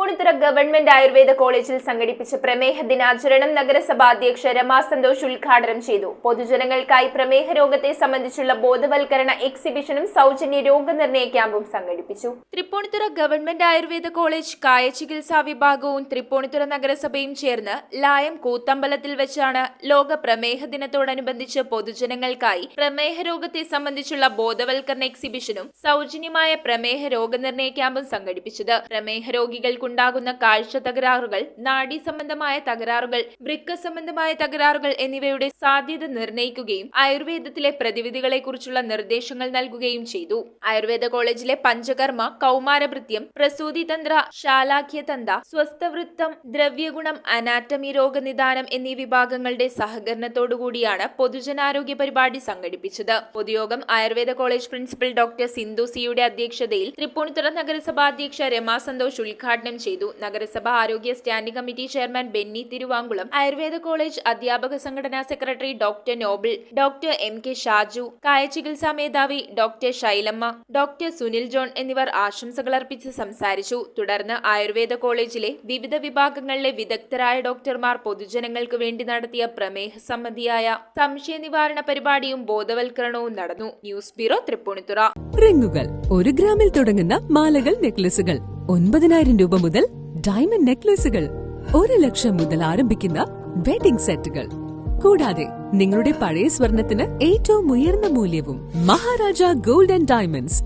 Tripunithura government Ayurveda കോളേജിൽ സംഘടിപ്പിച്ച പ്രമേഹ ദിനാചരണം നഗരസഭാ അധ്യക്ഷ രമാ സന്തോഷ് ഉദ്ഘാടനം ചെയ്തു. പൊതുജനങ്ങൾക്കായി പ്രമേഹ രോഗത്തെ സംബന്ധിച്ചുള്ള ബോധവൽക്കരണ എക്സിബിഷനും സൗജന്യ രോഗനിർണയ ക്യാമ്പും സംഘടിപ്പിച്ചു. തൃപ്പൂണിത്തുറ ഗവൺമെന്റ് ആയുർവേദ കോളേജ് കായ ചികിത്സാ വിഭാഗവും തൃപ്പൂണിത്തുറ നഗരസഭയും ചേർന്ന് ലായം കൂത്തമ്പലത്തിൽ വെച്ചാണ് ലോക പ്രമേഹ ദിനത്തോടനുബന്ധിച്ച് പൊതുജനങ്ങൾക്കായി പ്രമേഹ രോഗത്തെ സംബന്ധിച്ചുള്ള ബോധവൽക്കരണ എക്സിബിഷനും സൗജന്യമായ പ്രമേഹ രോഗനിർണയ ക്യാമ്പും സംഘടിപ്പിച്ചത്. പ്രമേഹ രോഗികൾക്കുണ്ടാകുന്ന കാഴ്ച തകരാറുകൾ, നാഡീ സംബന്ധമായ തകരാറുകൾ, വൃക്ക സംബന്ധമായ തകരാറുകൾ എന്നിവയുടെ സാധ്യത നിർണ്ണയിക്കുകയും ആയുർവേദത്തിലെ പ്രതിവിധികളെക്കുറിച്ചുള്ള നിർദ്ദേശങ്ങൾ നൽകുകയും ചെയ്തു. ആയുർവേദ കോളേജിലെ പഞ്ചകർമ്മ, കൗമാരഭൃത്യം, പ്രസൂതിതന്ത്ര, ശാലാഖ്യതന്ത, സ്വസ്ഥവൃത്തം, ദ്രവ്യഗുണം, അനാറ്റമി, രോഗനിദാനം എന്നീ വിഭാഗങ്ങളുടെ സഹകരണത്തോടുകൂടിയാണ് പൊതുജനാരോഗ്യ പരിപാടി സംഘടിപ്പിച്ചത്. പൊതുയോഗം Ayurveda college principal doctor Sindhu സിയുടെ അധ്യക്ഷതയിൽ തൃപ്പൂണിത്തുറ നഗരസഭാ അധ്യക്ഷ രമാ സന്തോഷ് ഉദ്ഘാടനം ചെയ്തു. നഗരസഭാ ആരോഗ്യ standing committee chairman Benny Thiruvankulam, Ayurveda college അധ്യാപക സംഘടനാ secretary doctor Noble, doctor M K Shaju, കായ ചികിത്സാ മേധാവി doctor Shailamma, doctor Sunil John എന്നിവർ ആശംസകൾ അർപ്പിച്ച് സംസാരിച്ചു. തുടർന്ന് ആയുർവേദ കോളേജിലെ വിവിധ വിഭാഗങ്ങളിലെ വിദഗ്ധരായ ഡോക്ടർമാർ പൊതുജനങ്ങൾക്ക് വേണ്ടി നടത്തിയ പ്രമേഹ സംബന്ധിയായ സംശയ നിവാരണ പരിപാടിയും ബോധവൽക്കരണവും നടന്നു. News bureau, Tripunithura. റിങ്ങുകൾ 1 ഗ്രാമിൽ തുടങ്ങുന്ന മാലകൾ, നെക്ലസുകൾ 9,000 രൂപ മുതൽ ഡയമണ്ട് നെക്ലസുകൾ 1 ലക്ഷം മുതൽ ആരംഭിക്കുന്ന വെഡിംഗ് സെറ്റുകൾ, കൂടാതെ നിങ്ങളുടെ പഴയ സ്വർണത്തിന് ഏറ്റവും ഉയർന്ന മൂല്യവും. Maharaja gold and diamonds,